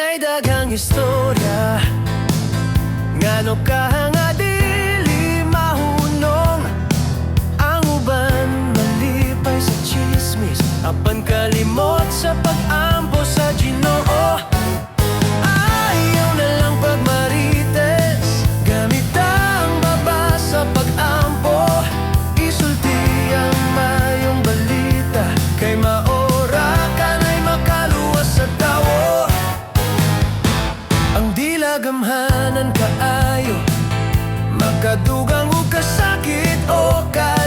May daghang istorya ngano ka nga dili mahunong. Ang uban malipay sa chismis, apan kalimot sa pag-ampo sa Ginoo. Ayaw na lang pagmarites, gamit ang baba sa pag-ampo. Isulti ang mayong balita, kay maora ka na'y makaluwas sa tawo. Ang dilagamhanan kaayo, makadugang o kasakit o ka